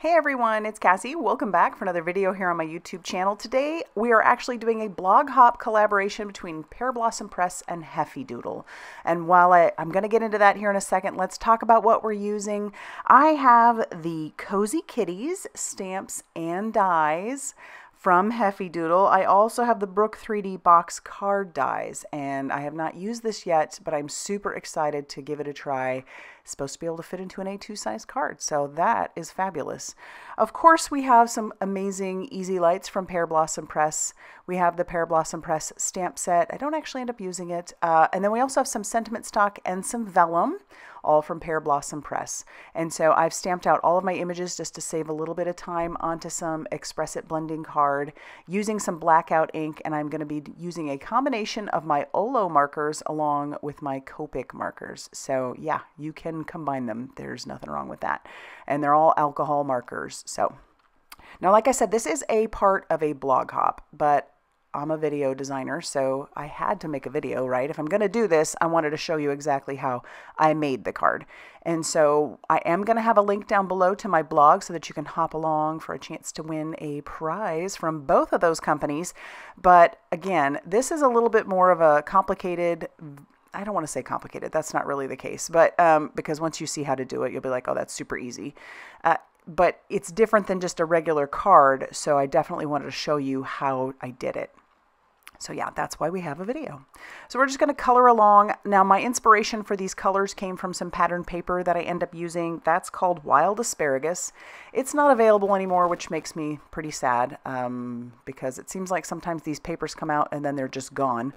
Hey everyone, it's Cassie. Welcome back for another video here on my YouTube channel. Today we are actually doing a blog hop collaboration between Pearblossom Press and Heffy Doodle. And while I'm going to get into that here in a second, let's talk about what we're using. I have the Cozy Kitties stamps and dies from Heffy Doodle. I also have the Brook 3D box card dies, and I have not used this yet, but I'm super excited to give it a try. It's supposed to be able to fit into an A2 size card, so that is fabulous. Of course, we have some amazing easy lights from Pearblossom Press. We have the Pearblossom Press stamp set. I don't actually end up using it. And then we also have some sentiment stock and some vellum, all from Pearblossom Press. And so I've stamped out all of my images just to save a little bit of time onto some Express It blending card using some Blackout ink, and I'm going to be using a combination of my Olo markers along with my Copic markers. So yeah, you can combine them. There's nothing wrong with that. And they're all alcohol markers. So now, like I said, this is a part of a blog hop, but I'm a video designer, so I had to make a video, right? If I'm going to do this, I wanted to show you exactly how I made the card. And so I am going to have a link down below to my blog so that you can hop along for a chance to win a prize from both of those companies. But again, this is a little bit more of a complicated, I don't want to say complicated, that's not really the case, but because once you see how to do it, you'll be like, oh, that's super easy. But it's different than just a regular card, so I definitely wanted to show you how I did it. So yeah, that's why we have a video. So we're just going to color along. Now my inspiration for these colors came from some pattern paper that I end up using. That's called Wild Asparagus. It's not available anymore, which makes me pretty sad because it seems like sometimes these papers come out and then they're just gone.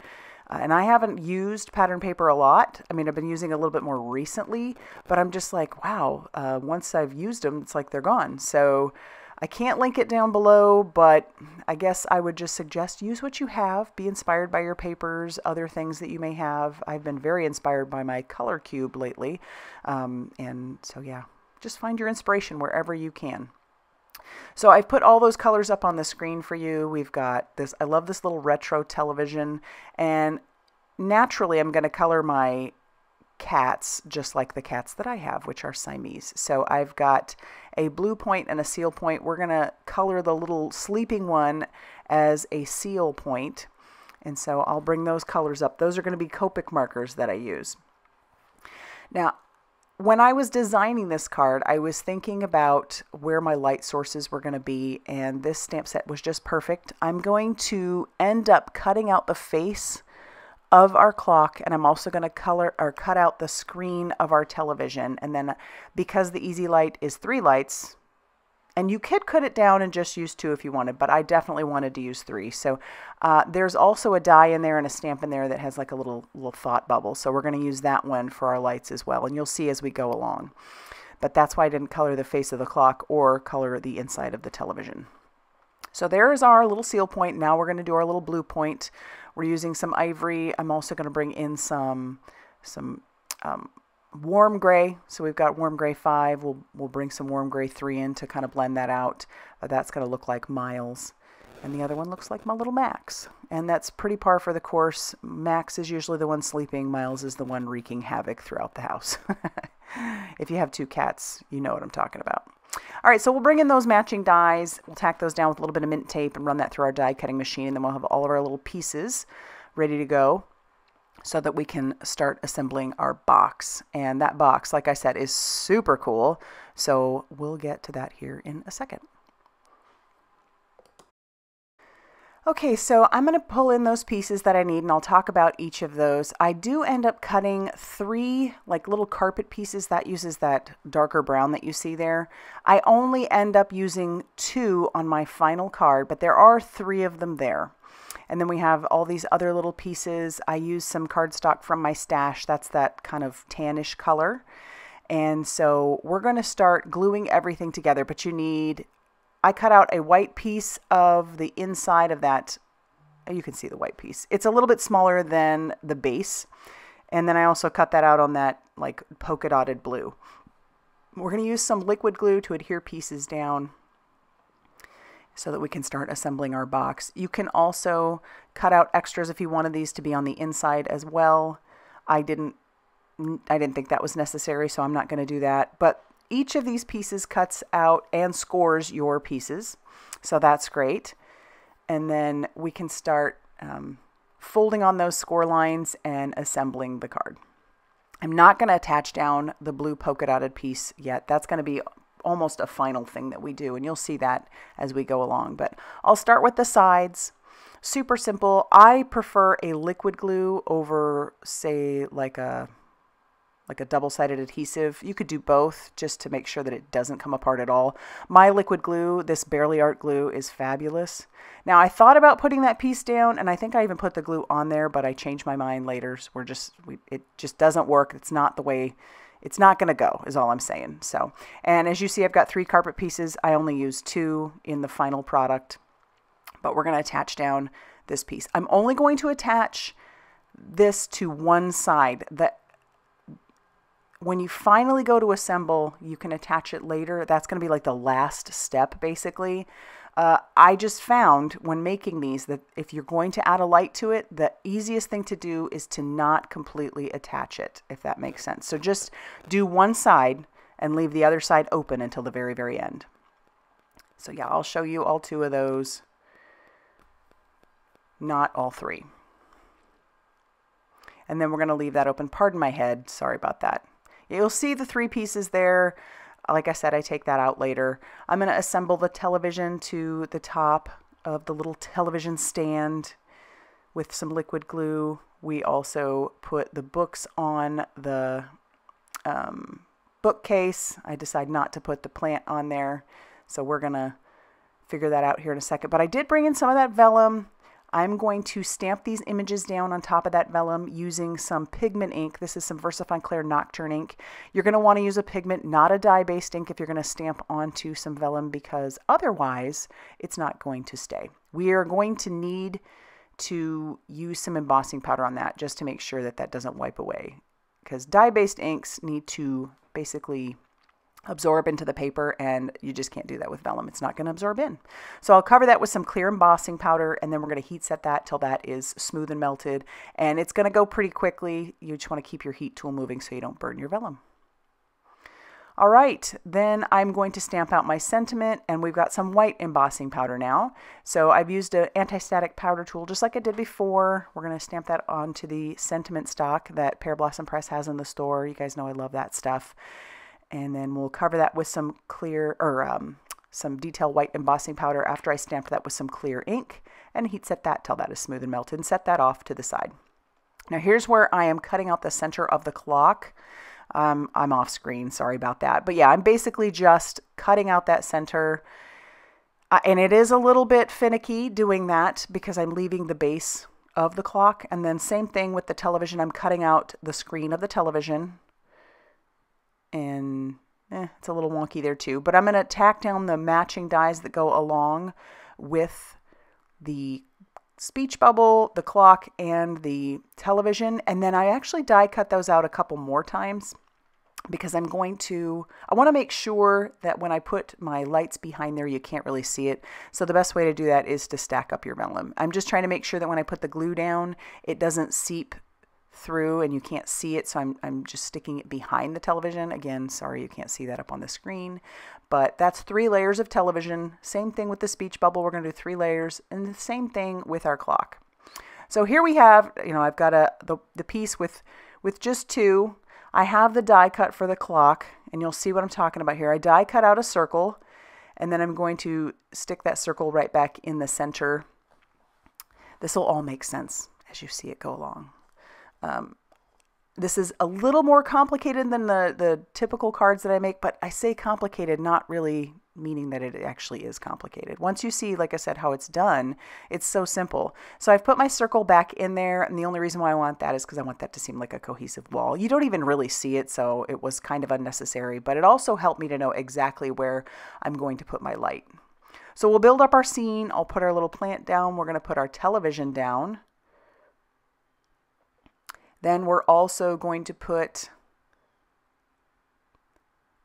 And I haven't used pattern paper a lot. I mean, I've been using a little bit more recently, but I'm just like, wow, once I've used them, it's like they're gone. So I can't link it down below, but I guess I would just suggest use what you have. Be inspired by your papers, other things that you may have. I've been very inspired by my color cube lately. And so, yeah, just find your inspiration wherever you can. So I've put all those colors up on the screen for you. We've got this, I love this little retro television, and naturally I'm going to color my cats just like the cats that I have, which are Siamese. So I've got a blue point and a seal point. We're going to color the little sleeping one as a seal point. And so I'll bring those colors up. Those are going to be Copic markers that I use. Now, when I was designing this card, I was thinking about where my light sources were going to be, and this stamp set was just perfect. I'm going to end up cutting out the face of our clock, and I'm also going to cut out the screen of our television. And then because the Easy Light is 3 lights, and you could cut it down and just use 2 if you wanted, but I definitely wanted to use 3. So there's also a die in there and a stamp in there that has like a little thought bubble. So we're going to use that one for our lights as well, and you'll see as we go along. But that's why I didn't color the face of the clock or color the inside of the television. So there's our little seal point. Now we're going to do our little blue point. We're using some ivory. I'm also going to bring in some warm gray. So we've got warm gray 5. We'll bring some warm gray 3 in to kind of blend that out. That's going to look like Miles. And the other one looks like my little Max. And that's pretty par for the course. Max is usually the one sleeping. Miles is the one wreaking havoc throughout the house. If you have 2 cats, you know what I'm talking about. All right, so we'll bring in those matching dies. We'll tack those down with a little bit of mint tape and run that through our die cutting machine. And then we'll have all of our little pieces ready to go so that we can start assembling our box. And that box, like I said, is super cool. So we'll get to that here in a second. Okay, so I'm going to pull in those pieces that I need, and I'll talk about each of those. I do end up cutting 3 like little carpet pieces. That uses that darker brown that you see there. I only end up using 2 on my final card, but there are 3 of them there. And then we have all these other little pieces. I use some cardstock from my stash. That's that kind of tannish color. And so we're going to start gluing everything together, but you need, I cut out a white piece of the inside of that. You can see the white piece. It's a little bit smaller than the base. And then I also cut that out on that like polka dotted blue. We're going to use some liquid glue to adhere pieces down so that we can start assembling our box. You can also cut out extras if you wanted these to be on the inside as well. I didn't think that was necessary, so I'm not going to do that. But each of these pieces cuts out and scores your pieces. So that's great. And then we can start folding on those score lines and assembling the card. I'm not going to attach down the blue polka dotted piece yet. That's going to be almost a final thing that we do, and you'll see that as we go along. But I'll start with the sides. Super simple. I prefer a liquid glue over, say, like a double-sided adhesive. You could do both just to make sure that it doesn't come apart at all. My liquid glue, this Barely Art glue, is fabulous. Now, I thought about putting that piece down, and I think I even put the glue on there, but I changed my mind later. So it just doesn't work. It's not the way, it's not going to go, is all I'm saying. So, and as you see, I've got 3 carpet pieces. I only used 2 in the final product, but we're going to attach down this piece. I'm only going to attach this to one side. When you finally go to assemble, you can attach it later. That's going to be like the last step, basically. I just found when making these that if you're going to add a light to it, the easiest thing to do is to not completely attach it, if that makes sense. So just do one side and leave the other side open until the very, very end. So yeah, I'll show you all 2 of those, not all 3. And then we're going to leave that open. Pardon my head. Sorry about that. You'll see the 3 pieces there. Like I said, I take that out later. I'm going to assemble the television to the top of the little television stand with some liquid glue. We also put the books on the bookcase. I decide not to put the plant on there, so we're going to figure that out here in a second. But I did bring in some of that vellum. I'm going to stamp these images down on top of that vellum using some pigment ink. This is some VersaFine Clair Nocturne ink. You're going to want to use a pigment, not a dye-based ink, if you're going to stamp onto some vellum, because otherwise it's not going to stay. We are going to need to use some embossing powder on that just to make sure that that doesn't wipe away, because dye-based inks need to basically absorb into the paper, and you just can't do that with vellum. It's not going to absorb in. So I'll cover that with some clear embossing powder, and then we're going to heat set that till that is smooth and melted, and it's going to go pretty quickly. You just want to keep your heat tool moving so you don't burn your vellum. All right, then I'm going to stamp out my sentiment, and we've got some white embossing powder now. So I've used an anti-static powder tool just like I did before. We're going to stamp that onto the sentiment stock that Pearblossom Press has in the store. You guys know I love that stuff. And then we'll cover that with some clear, or some detail white embossing powder after I stamp that with some clear ink, and heat set that till that is smooth and melted, and set that off to the side. Now here's where I am cutting out the center of the clock. I'm off screen, sorry about that. But yeah, I'm basically just cutting out that center. And it is a little bit finicky doing that because I'm leaving the base of the clock. And then same thing with the television. I'm cutting out the screen of the television. And it's a little wonky there too, but I'm going to tack down the matching dies that go along with the speech bubble, the clock, and the television. And then I actually die cut those out a couple more times because I want to make sure that when I put my lights behind there, you can't really see it. So the best way to do that is to stack up your vellum. I'm just trying to make sure that when I put the glue down, it doesn't seep through and you can't see it, so I'm just sticking it behind the television. Again, sorry you can't see that up on the screen, but that's 3 layers of television. Same thing with the speech bubble, we're going to do 3 layers, and the same thing with our clock. So here we have, I've got the piece with just 2. I have the die cut for the clock, and you'll see what I'm talking about here. I die cut out a circle, and then I'm going to stick that circle right back in the center. This will all make sense as you see it go along. This is a little more complicated than the typical cards that I make, but I say complicated, not really meaning that it actually is complicated. Once you see, like I said, how it's done, it's so simple. So I've put my circle back in there, and the only reason why I want that is because I want that to seem like a cohesive wall. You don't even really see it, so it was kind of unnecessary, but it also helped me to know exactly where I'm going to put my light. So we'll build up our scene. I'll put our little plant down. We're going to put our television down. Then we're also going to put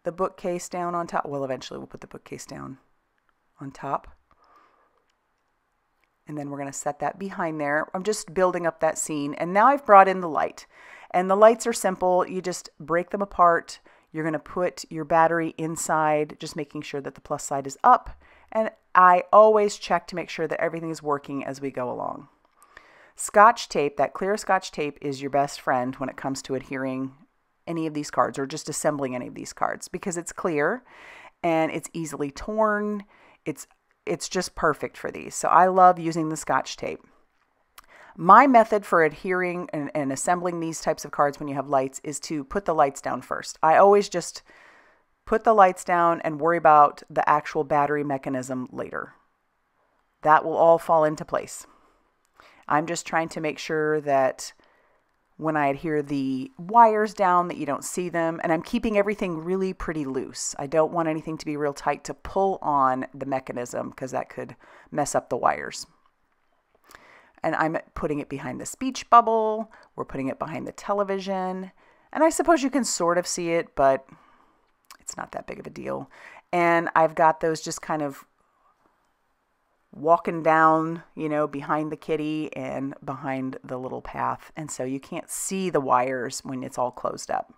the bookcase down on top. Well, eventually we'll put the bookcase down on top. And then we're going to set that behind there. I'm just building up that scene. And now I've brought in the light. And the lights are simple. You just break them apart. You're going to put your battery inside, just making sure that the plus side is up. And I always check to make sure that everything is working as we go along. Scotch tape, that clear Scotch tape, is your best friend when it comes to adhering any of these cards or just assembling any of these cards, because it's clear and it's easily torn. It's just perfect for these. So I love using the Scotch tape. My method for adhering and assembling these types of cards when you have lights is to put the lights down first. I always just put the lights down and worry about the actual battery mechanism later. That will all fall into place. I'm just trying to make sure that when I adhere the wires down that you don't see them, and I'm keeping everything really pretty loose. I don't want anything to be real tight to pull on the mechanism because that could mess up the wires. And I'm putting it behind the speech bubble. We're putting it behind the television. And I suppose you can sort of see it, but it's not that big of a deal. And I've got those just kind of walking down, you know, behind the kitty and behind the little path. And so you can't see the wires when it's all closed up.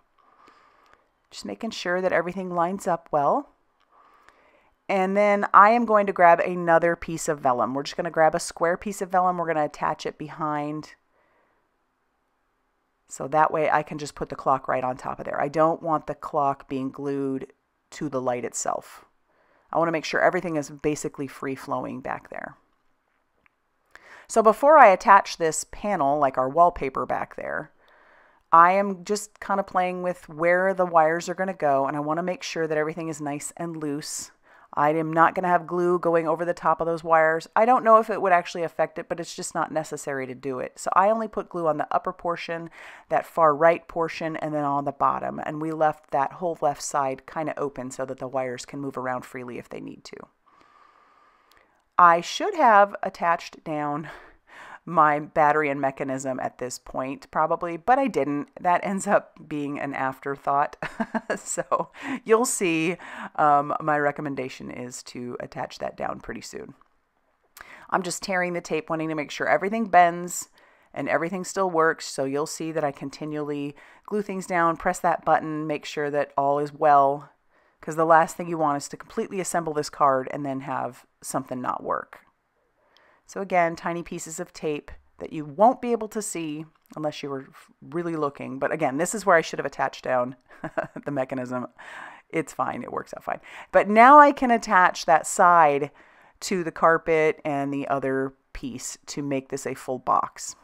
Just making sure that everything lines up well. And then I am going to grab another piece of vellum. We're just going to grab a square piece of vellum. We're going to attach it behind. So that way I can just put the clock right on top of there. I don't want the clock being glued to the light itself. I want to make sure everything is basically free flowing back there. So before I attach this panel, like our wallpaper back there, I am just kind of playing with where the wires are going to go, and I want to make sure that everything is nice and loose. I am not going to have glue going over the top of those wires. I don't know if it would actually affect it, but it's just not necessary to do it. So I only put glue on the upper portion, that far right portion, and then on the bottom. And we left that whole left side kind of open so that the wires can move around freely if they need to. I should have attached down my battery and mechanism at this point, probably, but I didn't. That ends up being an afterthought. So you'll see my recommendation is to attach that down pretty soon. I'm just tearing the tape, wanting to make sure everything bends and everything still works. So you'll see that I continually glue things down, press that button, make sure that all is well, because the last thing you want is to completely assemble this card and then have something not work. So again, tiny pieces of tape that you won't be able to see unless you were really looking. But again, this is where I should have attached down the mechanism. It's fine. It works out fine. But now I can attach that side to the carpet and the other piece to make this a full box.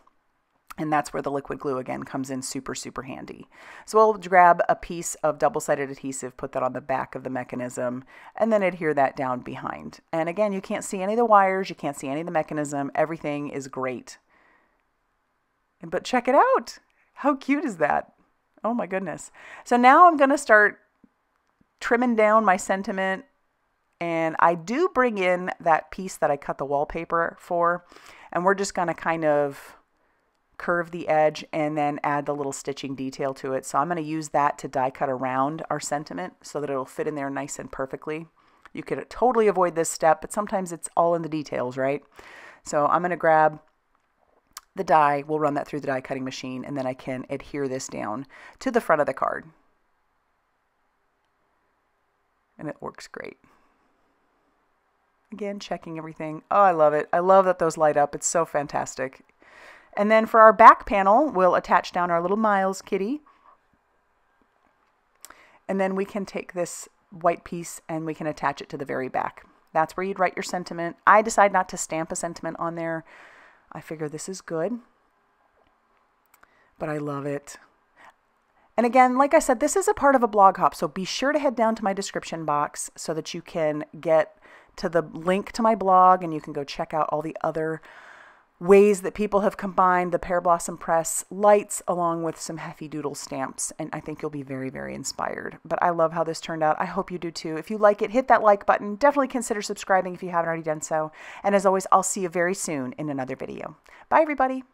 And that's where the liquid glue again comes in super, super handy. So we'll grab a piece of double-sided adhesive, put that on the back of the mechanism, and then adhere that down behind. And again, you can't see any of the wires, you can't see any of the mechanism, everything is great. But check it out. How cute is that? Oh my goodness. So now I'm going to start trimming down my sentiment, and I do bring in that piece that I cut the wallpaper for, and we're just going to kind of curve the edge and then add the little stitching detail to it. So I'm going to use that to die cut around our sentiment so that it'll fit in there nice and perfectly. You could totally avoid this step, but sometimes it's all in the details, right? So I'm going to grab the die, we'll run that through the die cutting machine, and then I can adhere this down to the front of the card. And it works great. Again, checking everything. Oh, I love it. I love that those light up. It's so fantastic. And then for our back panel, we'll attach down our little Miles kitty. And then we can take this white piece and we can attach it to the very back. That's where you'd write your sentiment. I decide not to stamp a sentiment on there. I figure this is good, but I love it. And again, like I said, this is a part of a blog hop, so be sure to head down to my description box so that you can get to the link to my blog and you can go check out all the other ways that people have combined the Pearblossom Press lights along with some Heffy Doodle stamps, and I think you'll be very, very inspired. But I love how this turned out. I hope you do too. If you like it, hit that like button. Definitely consider subscribing if you haven't already done so. And as always, I'll see you very soon in another video. Bye, everybody.